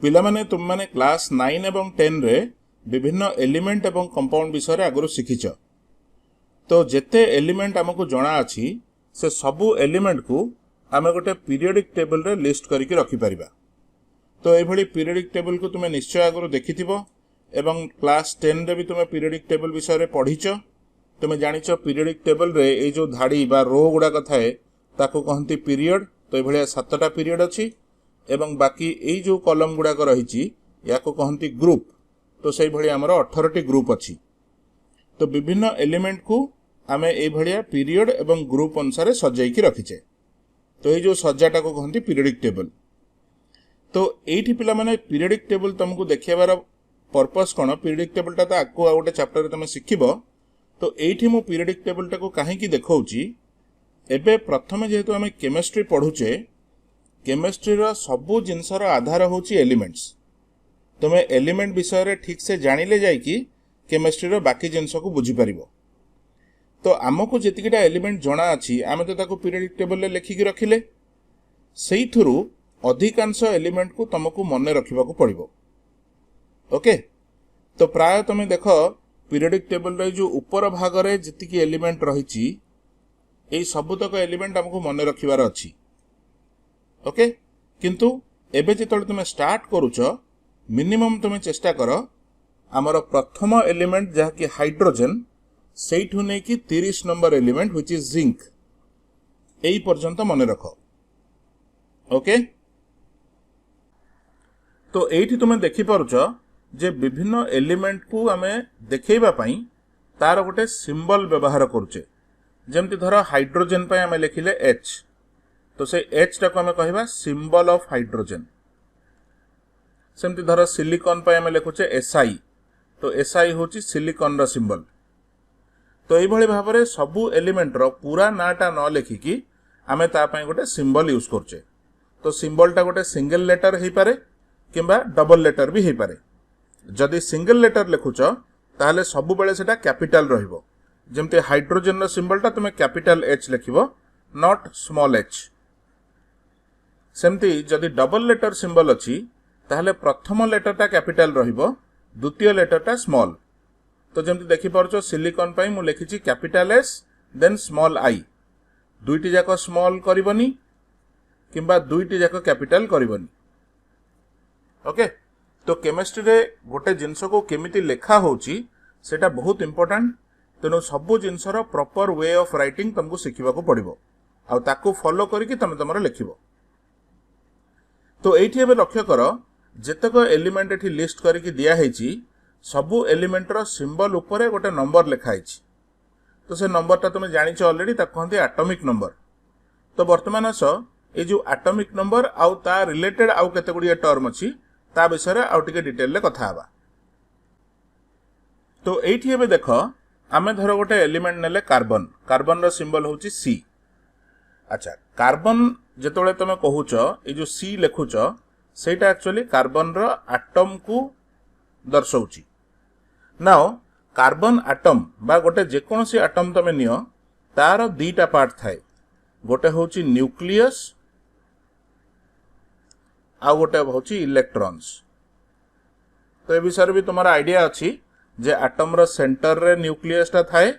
पिला माने तुम माने क्लास 9 एवं 10 रे विभिन्न एलिमेंट एवं कंपाउंड विषय आगु शिखिच। तो जेते एलिमेंट आमको जना अछि से सबु एलिमेंट को आमे गोटे पीरियोडिक टेबल रे लिस्ट करके रखि परिबा। तो एभली पीरियोडिक टेबल को तुमे निश्चय आगु देखिथिबो एवं क्लास 10 रे भी तुमे पीरियोडिक टेबल विषय रे पढिच। तुमे जानिच पीरियोडिक टेबल रे ए जो धाड़ी बा रो गुडा कथाए ताको कहंती पीरियड। तो एभलिया 7टा पीरियड अछि एवं बाकी एई जो कॉलम गुडा को रहिछि याको कहंती ग्रुप। तो सेई भली हमर 18 टी ग्रुप अछि। तो विभिन्न एलिमेंट को आमे एई भलिया पीरियड एवं ग्रुप अनुसार सजाई की रखिचे। तो एई जो सजाटा को कहंती पीरियोडिक टेबल। तो एठी पिला माने पीरियोडिक टेबल तुमको देखिबार पर्पस कोन, पीरियोडिक टेबलटा तो आको गोटे चैप्टर रे तुमे शिखिबो। तो एठी मु पीरियोडिक टेबलटा को काहे की देखौची, एबे प्रथमे जेहेतु आमे केमिस्ट्री पढुचे, केमिस्ट्री रो सबु जिंसर आधार होची एलिमेंट्स। तुमे एलिमेंट विषय रे ठीक से जानिले जाय कि केमिस्ट्री रो बाकी जिंस को बुझी परिबो। तो आमको जेतिकिटा एलिमेंट जणा अछि आमे तो ताको पीरियोडिक टेबल रे लिखि कि रखिले, सेई थ्रू अधिकांश एलिमेंट को तुमको मने रखिबा को पड़िबो। ओके, तो प्राय तुमे देखो पीरियोडिक टेबल रे जो ऊपर भाग रे जेतिकी एलिमेंट रहिछि एई सबुतक एलिमेंट हमको मने रखिबार अछि। ओके, किंतु एबे जेतल तुमे स्टार्ट करूछ मिनिमम तुमे चेष्टा करो हमर प्रथम एलिमेंट जहा कि हाइड्रोजन सेइठु नै कि 30 number element which is zinc एई पर्यंत मने रखो। ओके, तो एठी तुमे देखि पारुछ जे विभिन्न एलिमेंट को आमे देखैबा पई तार गोटे सिंबल व्यवहार करूचे। जेमति धर हाइड्रोजन पय आमे लिखिले H, तो से H टा को आमे कहबा सिंबल ऑफ हाइड्रोजन। सेमति धर सिलिकॉन पय आमे लिखुचे Si, तो Si होची सिलिकॉन रो सिंबल। तो एई भली भाबरे सबु एलिमेंट रो पूरा नाटा न लिखि कि आमे ता पय गोटे सिंबल यूज करचे। तो सिंबल टा गोटे सिंगल लेटर हेई पारे किंबा डबल लेटर भी हेई पारे। जदि सिंगल लेटर लिखुच ताहले सबु बेले सेटा कैपिटल रहिबो। जेमते हाइड्रोजन रो सिंबल टा तुमे कैपिटल H लिखिबो, नॉट स्मॉल h। सेमती जदि डबल लेटर सिंबल अछि ताहले प्रथम लेटर टा कैपिटल रहिबो, द्वितीय लेटर टा स्मॉल। तो जेमती देखि परछो सिलिकॉन पई मु लिखिछि capital S then small I। दुईटी जाको स्मॉल करिवनी किंबा दुईटी जाको कैपिटल करिवनी। ओके, तो केमिस्ट्री रे गोटे जिंस को केमिति लेखा होची सेटा बहुत इंपोर्टेंट। तेणु सबु जिनसर प्रॉपर वे ऑफ राइटिंग तुमको शिखिबा को पड़िबो आ ताको फॉलो करिकि तमे तमरो लिखिबो। तो एठी एबे लक्ष्य करो जेतक एलिमेंट एठी लिस्ट करिकि दिया हेची सबु एलिमेंट रो सिंबल ऊपर गोटे नंबर लिखा हेची। तो से नंबर ता तुमे जानिछ ऑलरेडी, ता कहंती एटॉमिक नंबर। तो वर्तमान सो ए जो एटॉमिक नंबर आउ ता रिलेटेड आउ केते गुडी टर्म अछि ता विषय रे आउ टिके डिटेल ले कथा हबा। तो एठी एबे देखो आमे धर गोटे एलिमेंट नेले कार्बन। कार्बन रो सिंबल होची C। अच्छा, कार्बन जेतोले तमे कहूछ ए जो C लेखुछ सेटा एक्चुअली कार्बन रो एटम को दर्शाउची। नाउ कार्बन एटम बा गोटे जेकोनसी एटम तमे नियो तार दुईटा पार्ट थाए, गोटे होची न्यूक्लियस आ गोटे होची इलेक्ट्रॉन्स। तो ए विषय भी तुम्हारा आइडिया अछि जे एटम रो सेंटर रे न्यूक्लियस ता थाए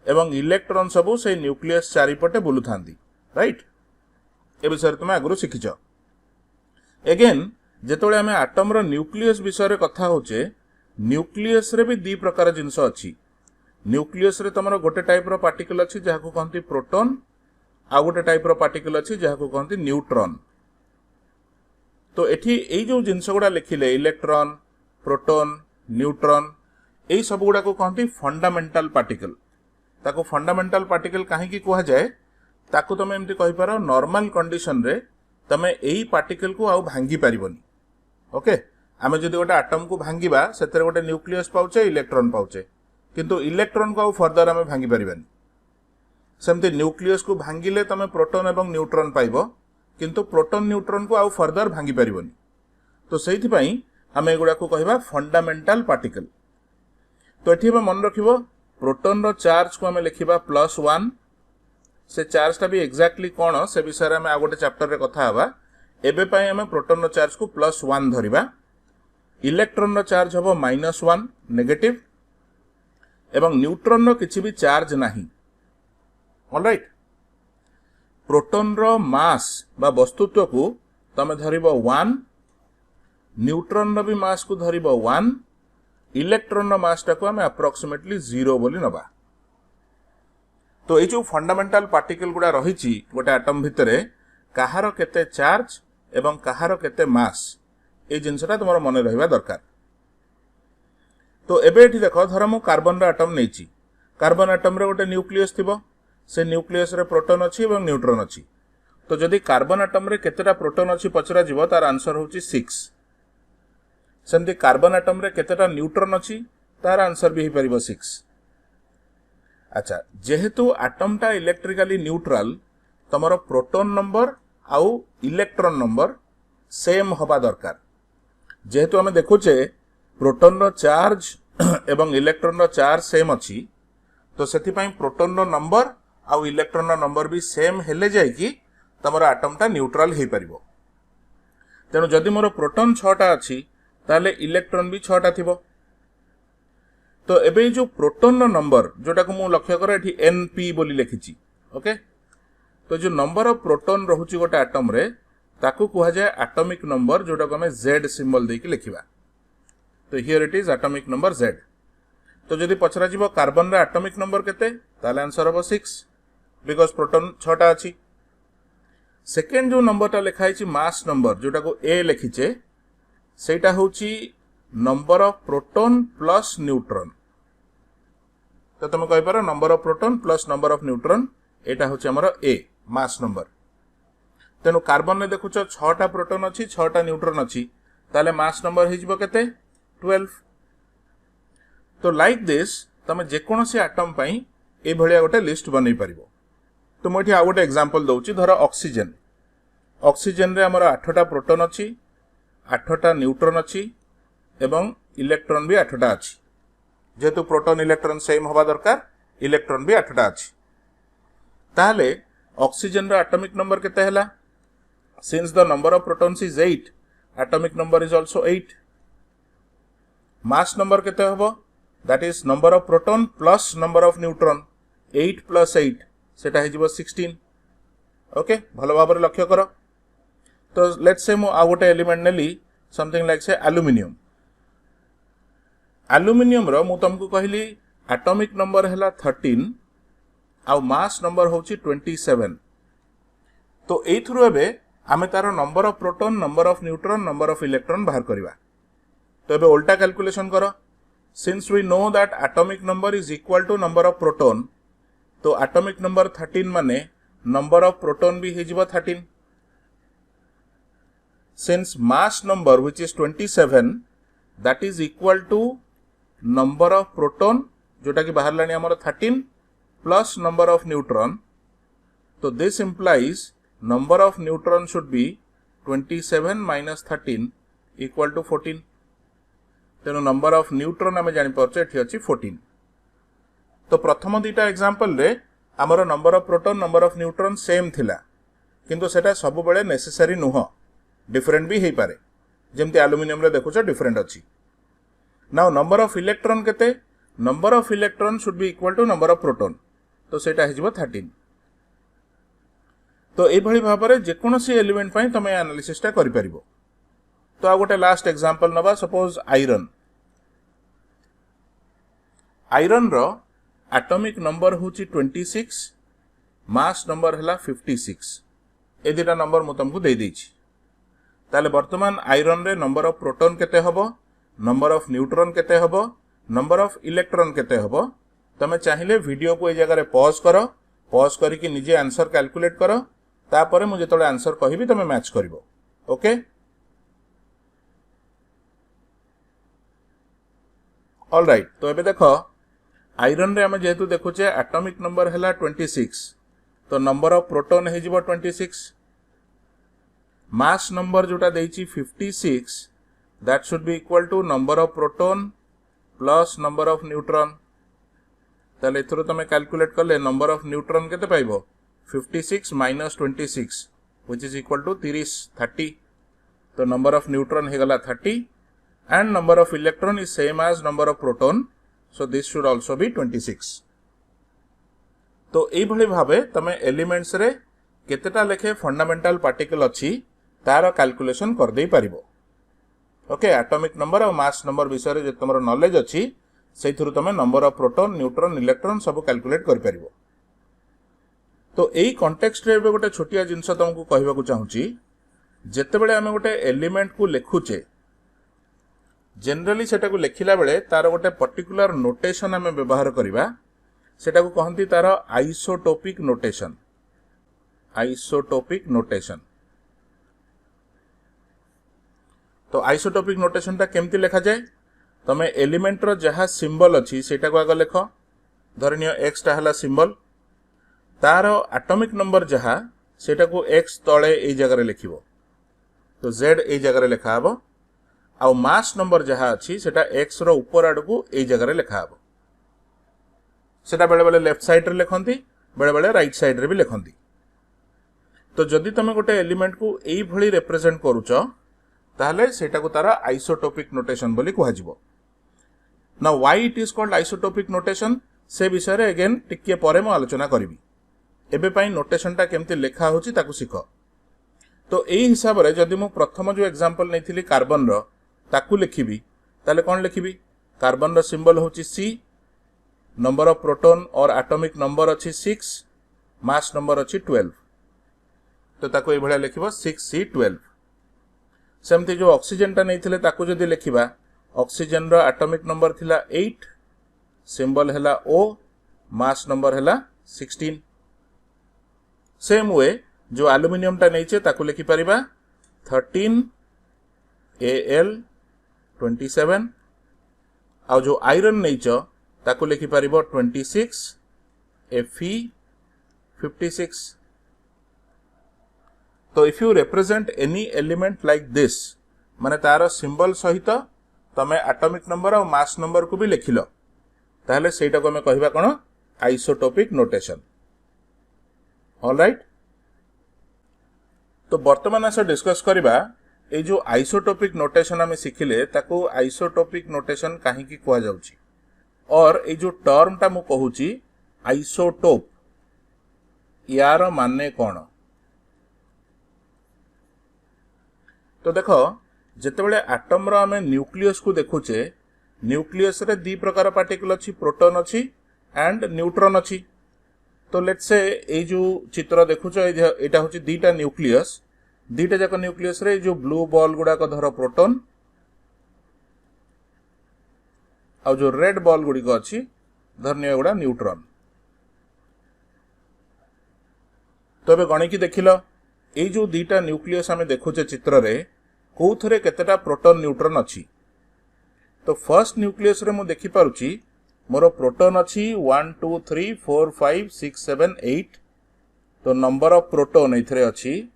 एवं इलेक्ट्रॉन सबु से न्यूक्लियस चारिपटे बुलु थांदी, राइट। ए विषय तुम आगु शिखिछ। अगेन जेतोले हमें एटम रो न्यूक्लियस विषय रे कथा होचे, न्यूक्लियस रे भी दी प्रकार जिंस अछि। न्यूक्लियस रे तमरो गोटे टाइप रो पार्टिकल अछि जहाको कहंती प्रोटॉन, आ गोटे टाइप रो पार्टिकल अछि जहाको कहंती न्यूट्रॉन। तो एठी एई जो जिंस गुडा लिखिले इलेक्ट्रॉन, प्रोटॉन, न्यूट्रॉन एई सब गुडा को कहंती फंडामेंटल पार्टिकल। ताको फंडामेंटल पार्टिकल काहे की कहा जाय, ताको तमे एमति कहि पारो नॉर्मल कंडीशन रे तमे एई पार्टिकल को आउ भांगी परिबनी। ओके, आमे जदि गोटे एटम को भांगीबा सेतरे गोटे न्यूक्लियस पाउचे, इलेक्ट्रॉन पाउचे, किंतु इलेक्ट्रॉन को आउ फर्दर आमे भांगी परिबानी। सेमति न्यूक्लियस को भांगिले तमे प्रोटॉन एवं न्यूट्रॉन पाइबो, किंतु प्रोटॉन न्यूट्रॉन को आउ फर्दर भांगी परिबनी। तो सेहिथि पई आमे एगुडा को कहबा फंडामेंटल पार्टिकल। तो एठी मन रखिबो प्रोटॉन रो चार्ज को आमे लिखिबा +1। से चार्ज टा भी एक्जाक्टली कोन से विषय रे आमे आ गोटे चैप्टर रे कथा हबा। एबे पई आमे प्रोटॉन रो चार्ज को +1 धरिबा। इलेक्ट्रॉन रो चार्ज हबो -1 नेगेटिव एवं न्यूट्रॉन रो किछि भी चार्ज नाही। ऑलराइट, प्रोटॉन रो मास बा वस्तुत्व को तमे धरिबो 1, न्यूट्रॉन रो भी मास को धरिबो 1, इलेक्ट्रॉन रो मास टाको हमें अप्रोक्सीमेटली 0 बोली नबा। तो ये जो फंडामेंटल पार्टिकल गुडा रही गोटे एटम भितरे कहार केते चार्ज एवं कहार केते मास ए जिनसटा तुम मन रहा दरकार। तो एबे एठी देखो धर मु कार्बन रो एटम नेची, कार्बन एटम रे गोटे न्यूक्लियस थिबो, से न्यूक्लियस रे प्रोटॉन अछि एवं न्यूट्रॉन अछि। तो जदि कार्बन एटम रे केतेटा प्रोटॉन अछि पचरा जीवो तार आंसर होची 6। सेमति कार्बन एटम रे केतेटा न्यूट्रॉन अछि तार आंसर भी हे परिबो 6। अच्छा, जेहेतु एटम टा इलेक्ट्रिकली न्यूट्रल तमरो प्रोटॉन नंबर आउ इलेक्ट्रॉन नंबर सेम होबा दरकार। जेहेतु हमें देखुचे प्रोटॉन रो चार्ज एवं इलेक्ट्रॉन रो चार्ज सेम अछि, तो सेति पई प्रोटॉन रो नंबर आउ इलेक्ट्रॉन रो नंबर भी सेम हेले जाय कि तमरो एटम टा न्यूट्रल हे परिबो। तेनु जदि मोर प्रोटॉन 6टा अछि ताले इलेक्ट्रॉन भी 6टा थिबो। तो एबे जो प्रोटॉन रो नंबर जोटा को मु लक्ष्य करे एठी np बोली लिखिची। ओके, तो जो नंबर ऑफ प्रोटॉन रहुची गोटे एटम रे ताकू कुहा जाय एटॉमिक नंबर, जोटा को हमें z सिंबल देकी लिखिबा। तो here it is atomic number z। तो जदि पचरा जीवो कार्बन रे एटॉमिक नंबर केते ताले आंसर हो 6 बिकॉज़ प्रोटॉन 6टा अछि। सेकेंड जो नंबर टा लिखा है मास नंबर जोटा को ए लिखिचे सेटा होची number of proton plus neutron. तो तुम कहि पारो number of proton plus number of neutron एटा होची हमर ए मास नंबर। तेनु कार्बन ने देखुचो 6टा प्रोटॉन अछि 6टा न्यूट्रॉन अछि, ताले मास नंबर हे जिवो केते 12। तो लाइक दिस तमे जे कोनोसी एटम पई ए भलिया गोटे लिस्ट बनै परिबो। तो मोठी आ गोटे एग्जांपल दउची, धर ऑक्सीजन। ऑक्सीजन रे हमर 8टा प्रोटॉन अछि, 8टा न्यूट्रॉन अछि एवं इलेक्ट्रॉन भी 8टा अछि। जेतु प्रोटॉन इलेक्ट्रॉन सेम होबा दरकार, इलेक्ट्रॉन भी 8टा अछि। ताले ऑक्सीजन रो एटॉमिक नंबर केते हला? Since the number of protons is 8, atomic number is also 8। Mass number केते होबो? That is number of proton plus number of neutron. 8 + 8 सेटा हे जिवो 16। ओके, भलो भाबरे लक्ष्य करो। तो लेट्स से मु आ गोटे एलिमेंट नेली समथिंग लाइक से एल्युमिनियम। एल्युमिनियम रो मु तुमको कहली एटॉमिक नंबर हैला 13 आउ मास नंबर होची 27। तो एथुरु एबे आमे तारो number of proton, number of neutron, number of electron बाहर करबा। तो एबे उल्टा कैलकुलेशन करो। Since we know that atomic number is equal to number of proton, तो एटॉमिक नंबर 13 माने नंबर ऑफ प्रोटॉन भी हे जिवो 13। Since mass number which is 27 that is equal to number of proton जोटा कि बाहर लानी हमर 13 plus number of neutron, तो this implies number of neutron should be 27 minus 13 equal to 14। तेनो number of neutron हमें जानि परछे एठी अछि 14। तो प्रथम दुईटा एग्जांपल रे हमर number of proton, number of neutron same थिला, किंतु सेटा सब बेले नेसेसरी नुह, डिफरेंट भी हे पारे। जेमति एल्युमिनियम रे देखुछ डिफरेंट अछि। नाउ नंबर ऑफ इलेक्ट्रॉन केते? Number of electron should be equal to number of proton, तो सेटा हे जिवो 13। तो ए भली भाबरे जे कोनोसी एलिमेंट पई तमे एनालिसिस ता करि परिबो। तो आ गोटे लास्ट एग्जांपल नबा, सपोज आयरन। आयरन रो एटॉमिक नंबर होची 26, मास नंबर हला 56। ए दिटा नंबर मु तुमको दे देछि। ताले वर्तमान आयरन रे नंबर ऑफ प्रोटॉन केते हबो, नंबर ऑफ न्यूट्रॉन केते हबो, नंबर ऑफ इलेक्ट्रॉन केते हबो। तमे चाहिले वीडियो को ए जगह रे पॉज करो, पॉज करी कि निजे आंसर कैलकुलेट करो, तापरे मु जेतोले आंसर कहिबी तमे मैच करिवो। Okay, all right. तो एबे देखो आयरन रे हमें जेहेतु देखुचे एटॉमिक नंबर हला 26, तो नंबर ऑफ प्रोटॉन हे जिवो 26। मास नंबर जोटा देइची 56, that should be equal to number of proton plus number of neutron. ताले एथरो तमे कैलकुलेट करले नंबर ऑफ न्यूट्रॉन केते पाइबो? 56 minus 26 which is equal to 30। तो नंबर ऑफ न्यूट्रॉन हे गला 30 and number of electron is same as number of proton, so this should also be 26. तो एई भली भाबे तमे एलिमेंट्स रे केतेटा लेखे फंडामेंटल पार्टिकल अछि तार कैलकुलेशन कर देई परिबो. ओके, एटॉमिक नंबर और मास नंबर विषय रे जे तमरो नॉलेज अछि सेथुरु तमे number of proton, neutron, electron सब कैलकुलेट कर परिबो. तो एई कॉन्टेक्स्ट रे गोटे छोटिया जिंस तुमको कहबाकू चाहूची, जेते बेले आमे गोटे एलिमेंट को लिखुचे जनरली सेटा को लिखिला बेले तार गोटे पर्टिकुलर नोटेशन आमे व्यवहार करिबा, सेटा को कहंती तार आइसोटोपिक नोटेशन. Isotopic notation. तो आइसोटोपिक नोटेशन ता केमती लिखा जाए? तमे एलिमेंट रो जहा सिंबल अछि सेटा को आगे लिख. धरनियो x टा हला सिंबल, तार एटॉमिक नंबर जहा सेटा को x तळे ए जगह रे लिखिबो, तो z ए जगह रे लिखा हबो. आ मास नंबर जहा अछि सेटा x रो ऊपर आड़ को ए जगह रे लिखा हबो. सेटा बेले बेले लेफ्ट साइड रे लिखंती, बेले बेले राइट साइड रे भी लिखंती. तो जदि तमे गोटे एलिमेंट को एई भली रिप्रेजेंट करूचो ताहले सेटा को तारा आइसोटोपिक नोटेशन बोली कुहा जिवो. Now why it is called isotopic notation से विषय रे अगेन टिके परे म आलोचना करिवि. एबे पई नोटेशन टा केमती लेखा होची ताकू सिखो. तो एई हिसाब रे जदि मु प्रथम जो एग्जांपल नैथिली कार्बन रो ताकू लिखिबि ताले कोन लिखिबि? कार्बन रो सिंबल होची C, नंबर ऑफ प्रोटॉन और एटॉमिक नंबर अछि 6, मास नंबर अछि 12. तो ताको ए भलिया लिखिबो 6C12. सेमती जो ऑक्सीजन टा नैथिले ताकू जदि लिखिबा, ऑक्सीजन रो एटॉमिक नंबर थिला 8, सिंबल हैला O, मास नंबर हैला 16. सेम वे जो एल्युमिनियम टा नैचे ताकू लिखि परिबा 13 Al27. आ जो आयरन नैचो ताकू लिखि परिबो 26 Fe56. तो if you represent any element like this, माने तार सिंबल सहित तमे एटॉमिक नंबर और मास नंबर को भी लिखिलो, ताहले सेटा को हमें कहबा कोन? Isotopic notation. ऑलराइट. तो वर्तमान आसे डिस्कस करिबा ए जो आइसोटोपिक नोटेशन हमें सिखिले ताको आइसोटोपिक नोटेशन काहे की कहवा जाउची, और ए जो टर्म टा मु कहूची आइसोटोप, यार माने कोन? तो देखो, जेते बेले एटम रो हमें न्यूक्लियस को देखुचे, न्यूक्लियस रे दी प्रकार पार्टिकल अछि, प्रोटॉन अछि एंड न्यूट्रॉन अछि. तो लेट्स से ए जो चित्र देखुचो एटा होची दीटा न्यूक्लियस. दीटा जाक न्यूक्लियस रे जो ब्लू बॉल गुडा को धरो प्रोटॉन, आ जो रेड बॉल गुडी को अछि धरनियो गुडा न्यूट्रॉन. तो बे गणी की देखिलो, ए जो दीटा न्यूक्लियस हमें देखुचे चित्र रे कोथरे केतेटा प्रोटॉन न्यूट्रॉन अछि. तो फर्स्ट न्यूक्लियस रे मु देखि पारुची मोर प्रोटॉन अछि 1 2 3 4 5 6 7 8. तो नंबर ऑफ प्रोटॉन एथरे अछि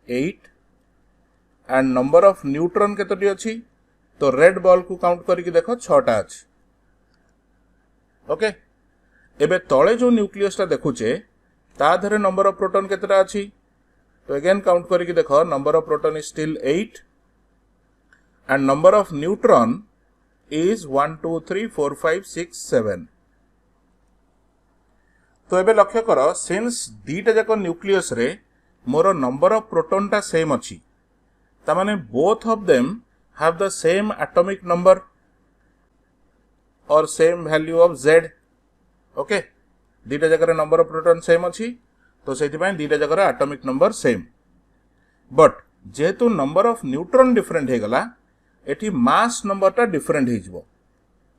8 एंड नंबर ऑफ न्यूट्रॉन केतोटी अछि? तो रेड बॉल को काउंट करके देखो 6 टा अछि. ओके, एबे तळे जो न्यूक्लियस ता देखुचे ता धरे नंबर ऑफ प्रोटॉन केतेटा अछि? तो अगेन काउंट करके देखो, number of proton is still 8 and number of neutron is 1 2 3 4 5 6 7. तो एबे लक्ष्य करो, सिंस दीटा जाक न्यूक्लियस रे मोर नंबर ऑफ प्रोटॉन टा सेम अछि, ता माने both of them have the same atomic number और same value of z. Okay, दीटा जाक रे नंबर ऑफ प्रोटॉन सेम अछि, तो सेति पय दीटा जाक रे एटॉमिक नंबर सेम. बट जेहेतु नंबर ऑफ न्यूट्रॉन डिफरेंट हे गला, एठी मास नंबर टा डिफरेंट हे जिवो.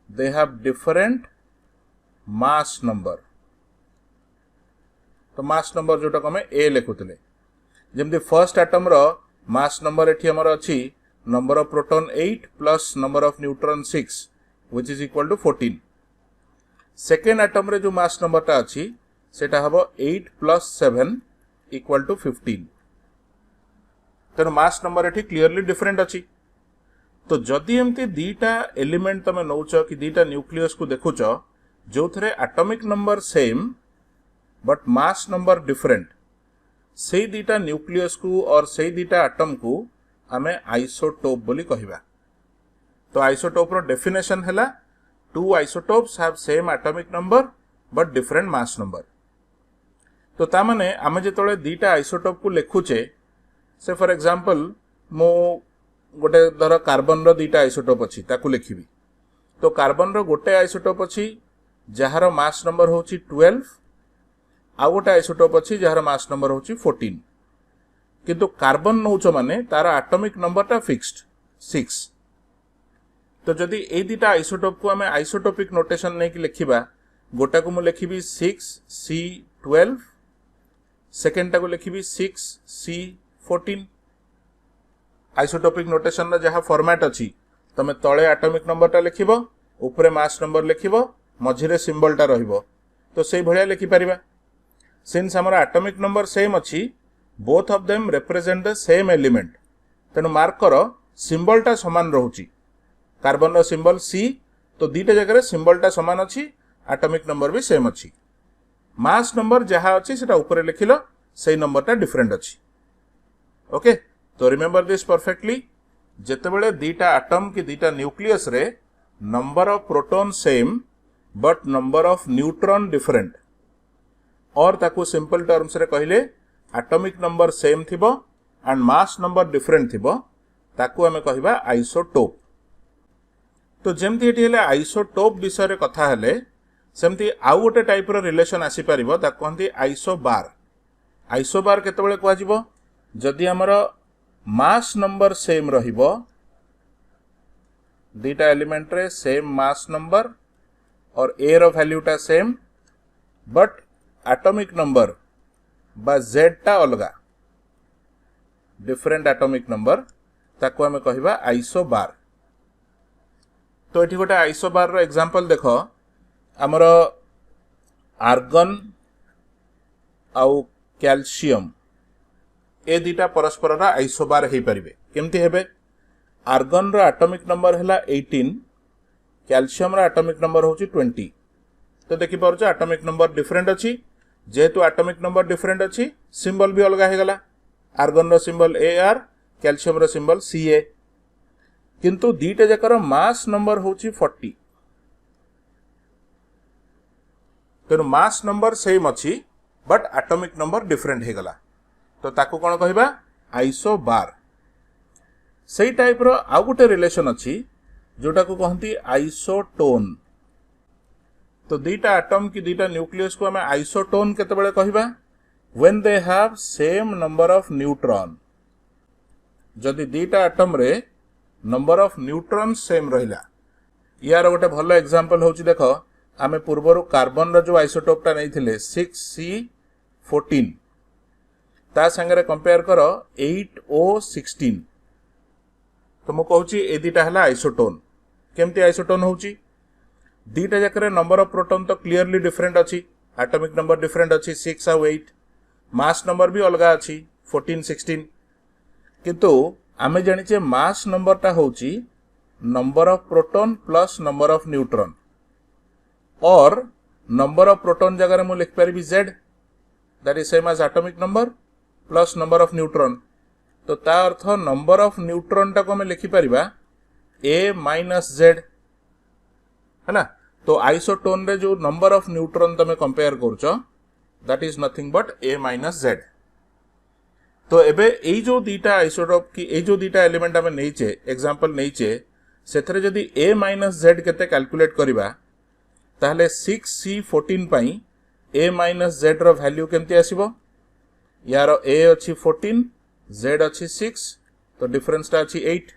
They have different mass number. तो मास नंबर जोटा को हमें ए लिखुतले, जेमति फर्स्ट एटम रो मास नंबर एठी हमर अछि number of proton 8 plus number of neutron 6 which is equal to 14. Second atom रे जो मास नंबर टा अछि सेटा हबो 8 प्लस 7 इक्वल टू 15. तेनो मास नंबर एठी क्लियरली डिफरेंट अछि. तो जदि एमती दीटा एलिमेंट तमे नौच कि दीटा न्यूक्लियस को देखुच जो थरे atomic number same but mass number different, से दीटा न्यूक्लियस को और से दीटा एटम को आमे आइसोटोप बोली कहिबा। तो आइसोटोप रो डेफिनेशन हैला two isotopes have same atomic number but different mass number. तो ता माने आमे जेतोले दीटा आइसोटोप को लिखुचे से फॉर एग्जांपल मो गोटे धर कार्बन रो दीटा आइसोटोप अछि ताकू लिखिबी। तो कार्बन रो गोटे आइसोटोप अछि जहार मास नंबर होची 12 आ गोटे आइसोटोप अछि जहार मास नंबर होची 14। किंतु कार्बन नौच माने तार एटॉमिक नंबर ता फिक्स्ड 6। तो जदि ए दीटा आइसोटोप को आमे आइसोटोपिक नोटेशन नै कि लिखिबा गोटा को मु लिखिबी 6C12 सेकेंड टा को लिखिबी 6C14। आइसोटोपिक नोटेशन रा जहा फॉर्मेट अछि तमे तळे एटॉमिक नंबर टा लिखिबो ऊपरे मास नंबर लिखिबो मझिरे सिंबल टा रहिबो। तो सेई भलिया लिखि परिबा। सिंस हमर एटॉमिक नंबर सेम अछि both of them represent the same element तेनु मार्क करो सिंबल टा समान रहउची। कार्बन रो सिंबल C तो दीटा जगह सिंबल टा समान अछि एटॉमिक नंबर भी सेम अछि। मास नंबर जहा अछि सेटा ऊपर लिखिलो सेई नंबर टा डिफरेंट अछि। ओके तो रिमेंबर दिस परफेक्टली जेतेबेले दीटा एटम की दीटा न्यूक्लियस रे number of proton same but number of neutron different और ताकू सिंपल टर्म्स रे कहिले एटॉमिक नंबर सेम थिबो एंड मास नंबर डिफरेंट थिबो ताकू हमें कहिबा आइसोटोप। तो जेमती एठी हेले आइसोटोप विषय रे कथा हेले सेमती आउ गोटे टाइप रो रिलेशन आसी परिबो ता कहंती आइसोबार। आइसोबार केतेबेले कहवा जिवो जदि हमर मास नंबर सेम रहिबो दीटा एलिमेंट रे सेम मास नंबर और ए रो वैल्यू टा सेम बट एटॉमिक नंबर बा जेड टा अलगा डिफरेंट एटॉमिक नंबर ताको हमें कहिबा आइसोबार। तो एठी गोटे आइसोबार रो एग्जांपल देखो हमर आर्गन आउ कैल्शियम ए दीटा परस्पर रा आइसोबार हेई परिबे। केमती हेबे आर्गन रो एटॉमिक नंबर हैला 18 कैल्शियम रो एटॉमिक नंबर होची 20। तो देखि परछ एटॉमिक नंबर डिफरेंट अछि जेहेतु एटॉमिक नंबर डिफरेंट अछि सिंबल भी अलग हे गला। आर्गन रो सिंबल AR कैल्शियम रो सिंबल CA किंतु दीटा जकर मास नंबर होची 40। तेनु मास नंबर सेम अछि बट एटॉमिक नंबर डिफरेंट हे गला तो ताकू कोन कहिबा आइसोबार। सेई टाइप रो आ गुटे रिलेशन अछि जोटा को कहंती आइसोटोन। तो दीटा एटम की दीटा न्यूक्लियस को हमें आइसोटोन केतेबेले कहिबा when they have same number of neutron. जदि दीटा एटम रे नंबर ऑफ न्यूट्रॉन सेम रहिला। यार गोटे भलो एग्जांपल होची देखो आमे पूर्वरु कार्बन रो जो आइसोटोप टा नैथिले 6C14 ता संगे कंपेयर करो 8O16। तो मु कहूची ए दीटा हला आइसोटोन। केमती आइसोटोन होची दीटा जकरे नंबर ऑफ प्रोटॉन तो क्लियरली डिफरेंट अछि एटॉमिक नंबर डिफरेंट अछि 6 और 8 मास नंबर भी अलगा अछि 14 16 किंतु आमे जानिचे मास नंबर ता होची number of proton plus number of neutron और नंबर ऑफ प्रोटॉन जगह मु लिख परिबी z that is same as atomic number plus number of neutron. तो ता अर्थ नंबर ऑफ न्यूट्रॉन टा को हमें लिखि परिबा a माइनस z है ना। तो आइसोटोन रे जो नंबर ऑफ न्यूट्रॉन तमे कंपेयर करछो that is nothing but a minus z। तो एबे एई जो दीटा आइसोटोप की ए जो दीटा एलिमेंट हमें नैचे एग्जांपल नैचे सेथरे जदि a माइनस z केते कैलकुलेट करिबा ताहले 6C14 पई a माइनस z रो वैल्यू केमती आसीबो यार a अछि 14 z अछि 6 तो डिफरेंस ता अछि 8।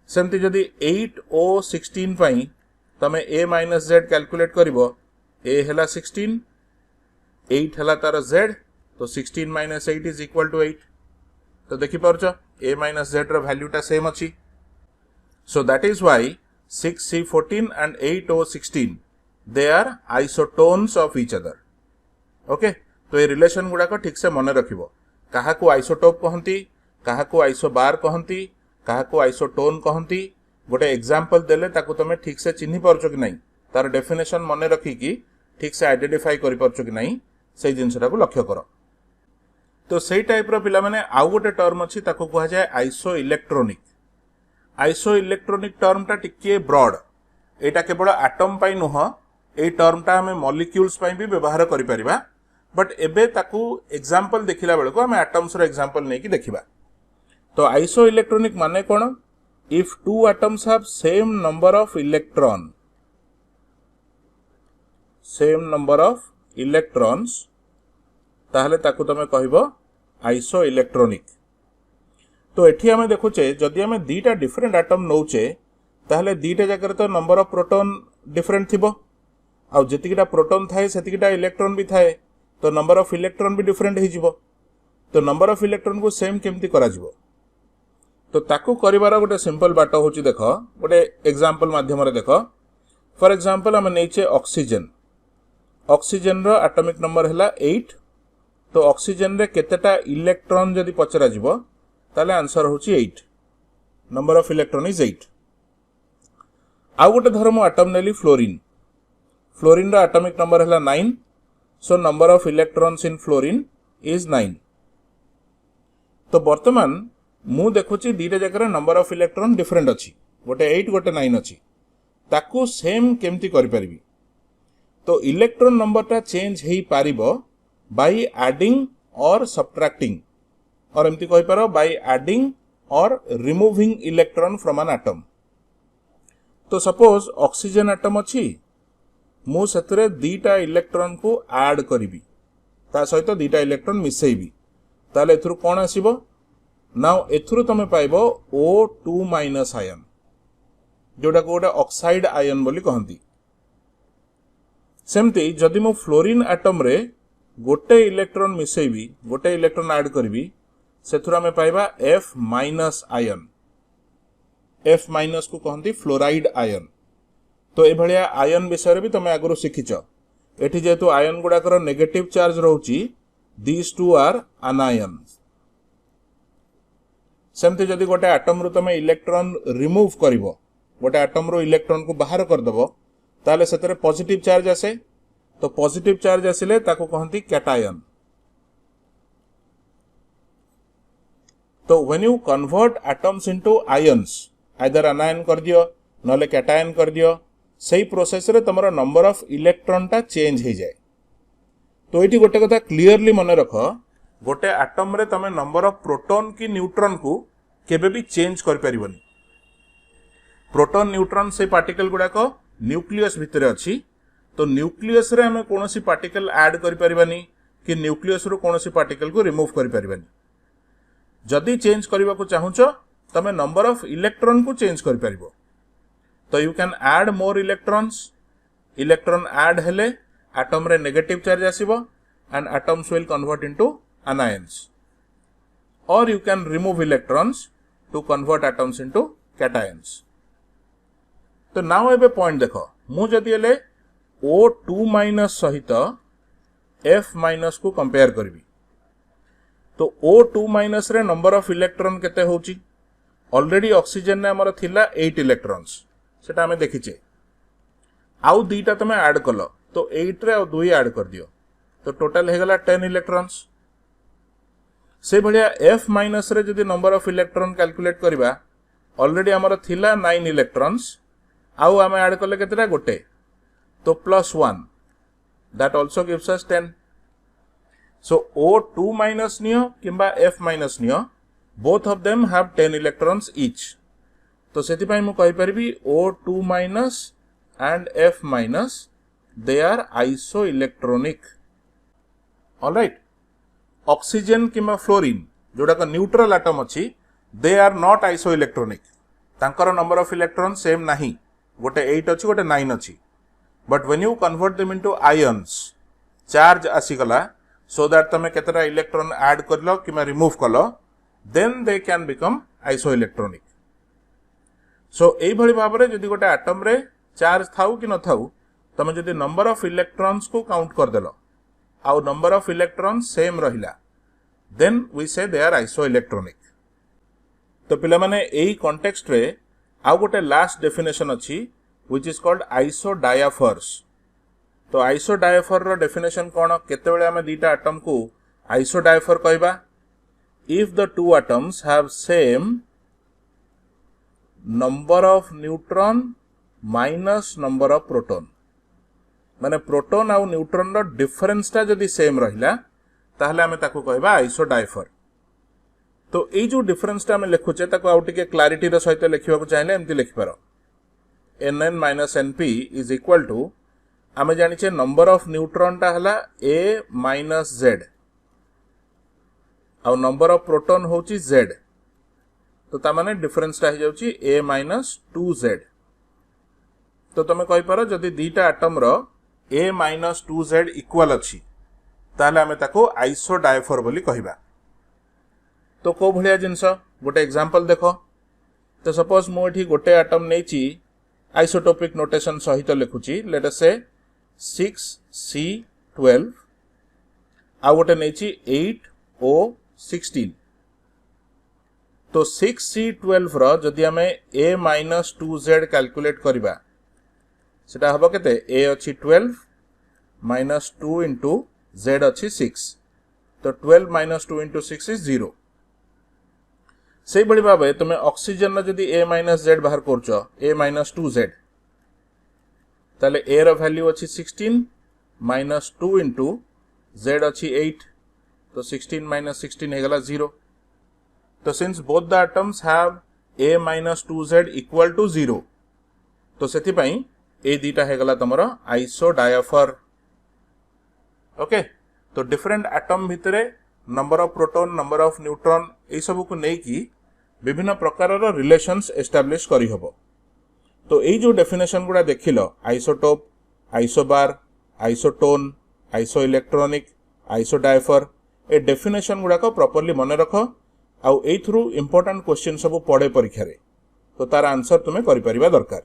सेमती जदि 8O16 पई तमे a माइनस z कैलकुलेट करिवो a हला 16 8 हला तार z तो 16 माइनस 8 इज इक्वल टू 8। तो देखि परछो a माइनस z रो वैल्यू ता सेम अछि। So that is why 6C14 and 8O16 they are isotones of each other। Okay तो ये रिलेशन गुडा को ठीक से मन रखिबो कहा को आइसोटोप कहंती कहा को आइसोबार कहंती कहा को आइसोटोन कहंती गोटे एग्जांपल देले ताकू तमे ठीक से चिन्हि परछो कि नहीं तार डेफिनेशन मन रखी कि ठीक से आइडेंटिफाई करि परछो कि नहीं से जिंसटा को लक्ष्य करो। तो सही टाइप रो पिला माने आउ गोटे टर्म अछि ताको कहा जाय iso electronic. Iso electronic term टा टिके ब्रॉड, एटा केवल एटम पाई नुह, ए टर्म टा हमें मॉलिक्यूल्स पाई भी व्यवहार करि परिबा, बट एबे ताकू एग्जांपल देखिला बेले को हमें एटम्स रो एग्जांपल नै कि देखिबा। तो आइसो इलेक्ट्रोनिक माने कोन? If two atoms have same number of electron, same number of electrons, ताहले ताकू तमे कहबो आइसो इलेक्ट्रोनिक। तो एठी हमें देखुचे जदि हमें दीटा डिफरेंट एटम नौचे ताहले दीटा जगह तो नंबर ऑफ प्रोटॉन डिफरेंट थिबो, आ जतिकिटा प्रोटॉन थाए सेतिकिटा इलेक्ट्रॉन भी थाए, तो नंबर ऑफ इलेक्ट्रॉन भी डिफरेंट हो जिवो। तो नंबर ऑफ इलेक्ट्रॉन को सेम केमती करा जिवो? तो ताकू करिवार गोटे सिंपल बाट होची, देखो गोटे एग्जांपल माध्यम रे देखो। फॉर एग्जांपल हम नेचे ऑक्सीजन, ऑक्सीजन रो एटॉमिक नंबर हैला 8। तो ऑक्सीजन रे केतेटा इलेक्ट्रॉन जदि पचरा जिवो ताले आंसर होची 8, नंबर ऑफ इलेक्ट्रॉन इज 8। आउ गोटे धर मु एटम नेली फ्लोरीन, फ्लोरीन रो एटॉमिक नंबर हैला 9, so number of electrons in fluorine is 9। तो वर्तमान मु देखुची दीटा जगह नंबर ऑफ इलेक्ट्रॉन डिफरेंट अछि, गोटे 8 गोटे 9 अछि, ताकू सेम केमती करि परिबी? तो इलेक्ट्रॉन नंबर टा चेंज हेई पारिबो बाय एडिंग और सब्ट्रैक्टिंग, और एमती कहि पारो बाय एडिंग और removing electron from an atom. तो सपोज ऑक्सीजन एटम अछि, मु सेतरे दीटा इलेक्ट्रॉन को ऐड करिबी, ता सहित दीटा इलेक्ट्रॉन मिसेइबी, ताले एथुरु कोन आसीबो? नाउ एथुरु तमे पाइबो O2 माइनस आयन, जोटा को गोटे ऑक्साइड आयन बोली कहंती। सेमती जदि मु फ्लोरीन एटम रे गोटे इलेक्ट्रॉन मिसेइबी, गोटे इलेक्ट्रॉन ऐड करिबी, सेथुरु हमें पाइबा F minus ion. F minus को कहंती फ्लोराइड आयन। तो ए भलिया आयन विषय रे भी तमे आगरो सिखिछ। एठी जेतु आयन गुडाकर नेगेटिव चार्ज रहउची, दीस टू आर अनायन्स। सेमती जदि गोटे एटम रो तमे इलेक्ट्रॉन रिमूव करिवो, गोटे एटम रो इलेक्ट्रॉन को बाहर कर दबो, ताले सेतरे पॉजिटिव चार्ज आसे। तो पॉजिटिव चार्ज आसिले ताको कहंती कैटायन। तो when you convert atoms into ions, either अनायन कर दियो नले कैटायन कर दियो, सही प्रोसेस रे तमरो नंबर ऑफ इलेक्ट्रॉन टा चेंज हो जाए। तो एठी गोटे कथा क्लियरली मन रख, गोटे एटम रे तमे नंबर ऑफ प्रोटॉन की न्यूट्रॉन को केबे भी चेंज कर परिबनी। प्रोटॉन न्यूट्रॉन से पार्टिकल गुडा को न्यूक्लियस भितरे अछि, तो न्यूक्लियस रे हमें कोनोसी पार्टिकल ऐड करि परिबानी कि न्यूक्लियस रो कोनोसी पार्टिकल को रिमूव करि परिबानी। जदि चेंज करबा को चाहुचो तमे नंबर ऑफ इलेक्ट्रॉन को चेंज करि परिबो। तो you can add more electrons, electron add हेले एटम रे नेगेटिव चार्ज आसीबो and atoms will convert into anions, or you can remove electrons to convert atoms into cations। तो नाउ एबे point देखो, मु जदि हेले O2 माइनस सहित F माइनस को कंपेयर करबी, तो O2 माइनस रे नंबर ऑफ इलेक्ट्रॉन केते होची? ऑलरेडी ऑक्सीजन ने हमर थिला 8 इलेक्ट्रॉन्स, सेटा हमें देखिचे। आउ दीटा तमे ऐड कलो, तो 8 रे और 2 ऐड कर दियो, तो टोटल हे गला 10 इलेक्ट्रॉन्स। से भलिया F माइनस रे जदि नंबर ऑफ इलेक्ट्रॉन कैलकुलेट करबा, ऑलरेडी हमर थिला 9 इलेक्ट्रॉन्स, आउ हमें ऐड करले केतेटा? गोटे, तो +1, that also gives us 10। So O2 minus नियो किंबा F माइनस नियो, both of them have 10 electrons each. तो सेति पई मु कहि परबी O2 minus and F minus they are isoelectronic. Alright, oxygen किंबा फ्लोरीन जोड़ा का न्यूट्रल एटम अछि, they are not isoelectronic. तांकर नंबर ऑफ इलेक्ट्रॉन सेम नाही, गोटे 8 अछि गोटे 9 अछि। But when you convert them into ions, charge आसी गला, सो दैट तमे केतरा इलेक्ट्रॉन ऐड करलो किंबा रिमूव कलो, then they can become isoelectronic. So एई भली भाबरे जदि गोटे एटम रे चार्ज थाउ कि न थाउ, तमे जदि नंबर ऑफ इलेक्ट्रॉन्स को काउंट कर देलो, आउ नंबर ऑफ इलेक्ट्रॉन सेम रहिला, देन वी से दे आर आइसो इलेक्ट्रोनिक। तो पिला माने एई कॉन्टेक्स्ट रे आउ गोटे लास्ट डेफिनेशन अछि, व्हिच इज कॉल्ड आइसो डायाफर्स। तो आइसो डायाफर रो डेफिनेशन कोन? केते बेले हमें दीटा एटम को आइसोडायफर कहबा if the two atoms have same number of neutron minus number of proton माने प्रोटॉन आउ न्यूट्रॉन रो डिफरेंस टा जदी सेम रहिला ताहले हमें ताको कहबा आइसोडायफर। तो ये जो डिफरेंस टा हमें लिखुचे ताको आउ टिके क्लैरिटी रो सहित लिखिबा को चाहिले एमती लिखि पारो nn minus np is equal to आमे जानिचे नंबर ऑफ न्यूट्रॉन टा हला a माइनस z आउ नंबर ऑफ प्रोटॉन होची z तो ता माने डिफरेंस टा हो जाउची a माइनस 2z। तो तमे कहि पारो जदी दीटा एटम रो a माइनस 2z इक्वल अछि ताले हमें ताको आइसोडायफर बोली कहिबा। तो को भलिया जिंस गोटे एग्जांपल देखो तो सपोज मु एठी गोटे एटम नेची आइसोटोपिक नोटेशन सहित लिखुची लेट अस से 6C12 आ गोटे नेची 8O16 तो 6C12 रो जदी हमें a माइनस 2z कैलकुलेट करिबा सेटा हबो केते a अछि 12 माइनस 2 इंटू z अछि 6 तो 12 माइनस 2 इंटू 6 इज 0। से बड़ी भाबे तुमे ऑक्सीजन रो जदी a माइनस z बाहर करछो a माइनस 2z ताले a रो वैल्यू अछि 16 माइनस 2 इंटू z अछि 8 तो 16 माइनस 16 हे गला 0। तो since both the atoms have a minus 2z equal to 0 तो सेति पई ए दीटा हे गला तमरो आइसोडायफर। ओके तो डिफरेंट एटम भितरे number of proton number of neutron ए सब को नै कि विभिन्न प्रकार रो रिलेशंस एस्टैब्लिश करी हबो। तो ए जो डेफिनेशन गुडा देखिलो isotope isobar isotone isoelectronic isodiapher ए डेफिनेशन गुडा को प्रॉपर्ली मने रखो आउ ए थ्रू इंपोर्टेंट क्वेश्चन सब पड़े परीक्षा रे तो तार आंसर तुमे करि परिबा दरकार।